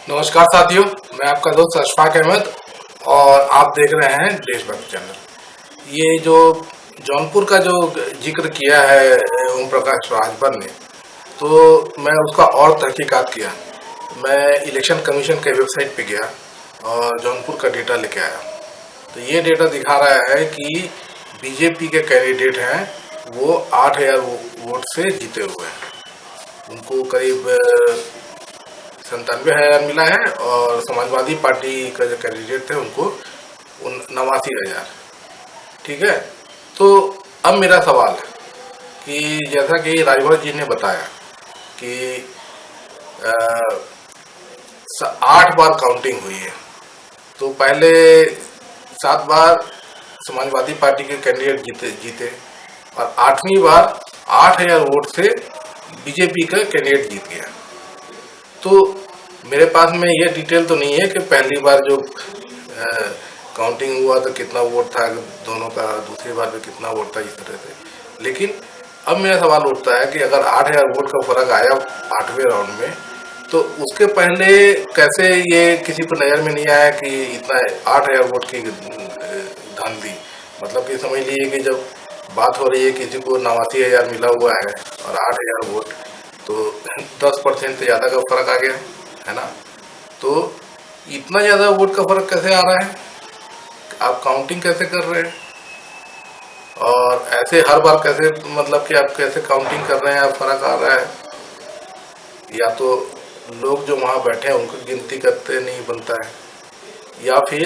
नमस्कार साथियों, मैं आपका दोस्त अशफाक अहमद और आप देख रहे हैं देशभक्त चैनल। ये जो जौनपुर का जो जिक्र किया है ओम प्रकाश राजभर ने, तो मैं उसका और तहकीकात किया। मैं इलेक्शन कमीशन के वेबसाइट पे गया और जौनपुर का डेटा लेके आया। तो ये डेटा दिखा रहा है कि बीजेपी के कैंडिडेट हैं वो 8,000 वोट से जीते हुए हैं। उनको करीब 97,000 मिला है और समाजवादी पार्टी का जो कैंडिडेट थे उनको 89,000। ठीक है। तो अब मेरा सवाल है कि जैसा कि राजभर जी ने बताया कि 8 बार काउंटिंग हुई है, तो पहले 7 बार समाजवादी पार्टी के कैंडिडेट जीते और 8वीं बार 8,000 वोट से बीजेपी का कैंडिडेट जीत गया। तो मेरे पास में ये डिटेल तो नहीं है कि पहली बार जो काउंटिंग हुआ तो कितना वोट था दोनों का, दूसरी बार में कितना वोट था, इस तरह से। लेकिन अब मेरा सवाल उठता है कि अगर 8,000 वोट का फर्क आया 8वें राउंड में, तो उसके पहले कैसे ये किसी को नज़र में नहीं आया कि इतना 8,000 वोट की धांधली। मतलब कि समझ लीजिए कि जब बात हो रही है किसी को 89,000 मिला हुआ है और 8,000 वोट, तो 10% से ज़्यादा का फर्क आ गया है ना। तो इतना ज़्यादा वोट का फर्क कैसे आ रहा है, आप काउंटिंग कैसे कर रहे हैं और ऐसे हर बार कैसे, मतलब कि आप कैसे काउंटिंग कर रहे हैं, आप फर्क आ रहा है। या तो लोग जो वहाँ बैठे हैं उनको गिनती करते नहीं बनता है, या फिर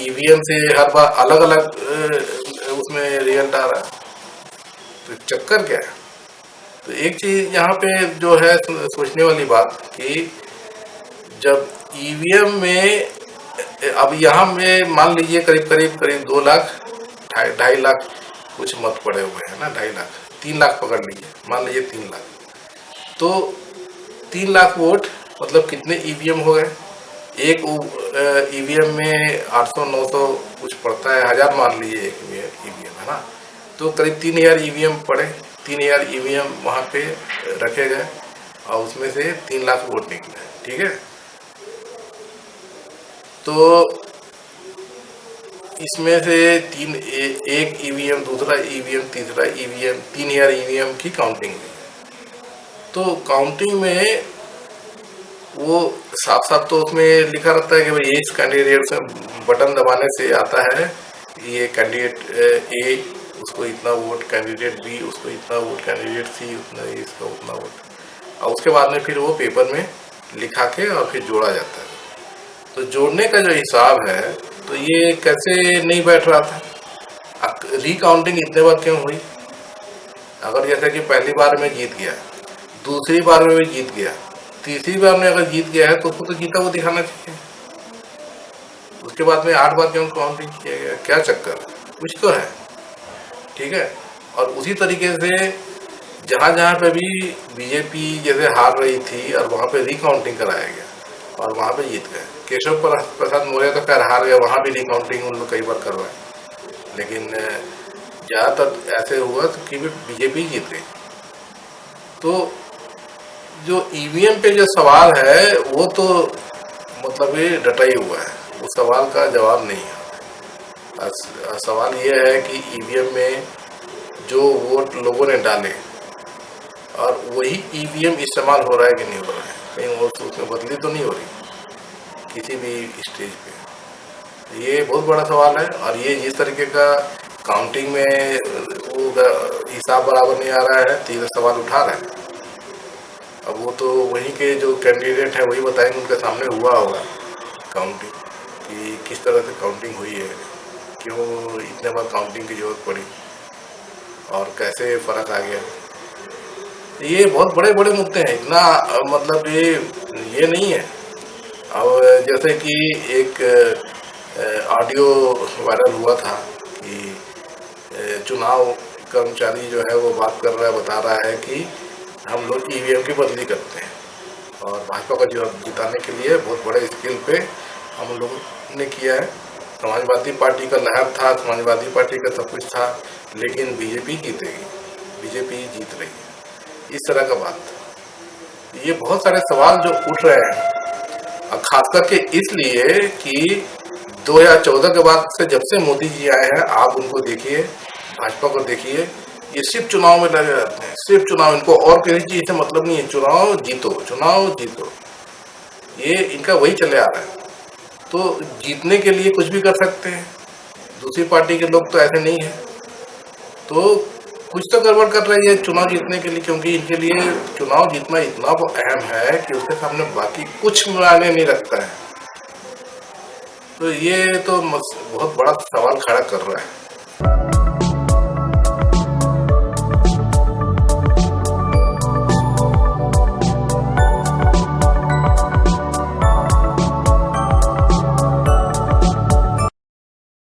ईवीएम से हर बार अलग अलग उसमें रिजल्ट आ रहा है। तो चक्कर क्या है। तो एक चीज़ यहाँ पे जो है सोचने वाली बात कि जब ईवीएम में, अब यहाँ में मान लीजिए करीब 2 लाख, 2.5 लाख कुछ मत पड़े हुए हैं ना, 2.5 लाख, 3 लाख पकड़ लीजिए, मान लीजिए 3 लाख। तो 3 लाख वोट मतलब कितने ईवीएम हो गए। एक ईवीएम में 800-900 कुछ पड़ता है, 1000 मान लीजिए एक ईवीएम, है ना। तो करीब 3,000 ईवीएम पड़े, 3,000 ईवीएम वहाँ पे रखे गए और उसमें से 3 लाख वोट निकले। ठीक है। तो इसमें से एक ईवीएम, दूसरा ईवीएम, तीसरा ईवीएम, 3,000 ईवीएम की काउंटिंग हुई। तो काउंटिंग में वो साफ साफ तो उसमें लिखा रहता है कि भाई इस कैंडिडेट से बटन दबाने से आता है ये कैंडिडेट ए, उसको इतना वोट, कैंडिडेट बी उसको इतना वोट, कैंडिडेट सी उतना, इसका उतना वोट। और उसके बाद में फिर वो पेपर में लिखा के और फिर जोड़ा जाता है। तो जोड़ने का जो हिसाब है, तो ये कैसे नहीं बैठ रहा था। रिकाउंटिंग इतने बार क्यों हुई। अगर जैसे कि पहली बार में जीत गया, दूसरी बार में भी जीत गया, तीसरी बार में अगर जीत गया है तो उसको तो जीता वो दिखाना चाहिए। उसके बाद में 8 बार क्यों काउंटिंग किया गया, क्या चक्कर, कुछ तो है। ठीक है। और उसी तरीके से जहाँ जहाँ पे भी बीजेपी जैसे हार रही थी और वहाँ पे रिकाउंटिंग कराया गया और वहाँ पे जीत गए। केशव प्रसाद मौर्य तो खैर हार गया, वहाँ भी रिकाउंटिंग उन लोग कई बार करवाए, लेकिन ज़्यादातर ऐसे हुआ तो कि बीजेपी जीत गई। तो जो ईवीएम पे जो सवाल है वो तो मतलब ये डटा ही हुआ है, उस सवाल का जवाब नहीं है। सवाल ये है कि ईवीएम में जो वोट लोगों ने डाले और वही ईवीएम इस्तेमाल हो रहा है कि नहीं हो रहा है, कहीं वो तो उसमें बदली तो नहीं हो रही किसी भी स्टेज पे। ये बहुत बड़ा सवाल है। और ये जिस तरीके का काउंटिंग में वो हिसाब बराबर नहीं आ रहा है तो ये सवाल उठा रहा है। अब वो तो वहीं के जो कैंडिडेट हैं वही बताएंगे, उनके सामने हुआ होगा काउंटिंग कि किस तरह से काउंटिंग हुई है, क्यों इतने बार काउंटिंग की जरूरत पड़ी और कैसे फ़र्क आ गया। ये बहुत बड़े बड़े मुद्दे हैं, इतना मतलब ये नहीं है। अब जैसे कि एक ऑडियो वायरल हुआ था कि चुनाव कर्मचारी जो है वो बात कर रहा है, बता रहा है कि हम लोग ईवीएम की बदली करते हैं और भाजपा को जिताने के लिए बहुत बड़े स्केल पे हम लोग ने किया है। समाजवादी पार्टी का लहर था, समाजवादी पार्टी का सब कुछ था, लेकिन बीजेपी जीतेगी, बीजेपी जीत रही है, इस तरह का बात था। ये बहुत सारे सवाल जो उठ रहे हैं खास करके इसलिए कि 2014 के बाद से, जब से मोदी जी आए हैं, आप उनको देखिए, भाजपा को देखिए, ये सिर्फ चुनाव में लगे रहते हैं, सिर्फ चुनाव। इनको और किसी चीज से मतलब नहीं है, चुनाव जीतो, चुनाव जीतो, ये इनका वही चले आ रहा है। तो जीतने के लिए कुछ भी कर सकते हैं, दूसरी पार्टी के लोग तो ऐसे नहीं है, तो कुछ तो गड़बड़ कर रही है चुनाव जीतने के लिए, क्योंकि इनके लिए चुनाव जीतना इतना अहम है कि उसके सामने बाकी कुछ मायने नहीं रखता है। तो ये तो बहुत बड़ा सवाल खड़ा कर रहा है।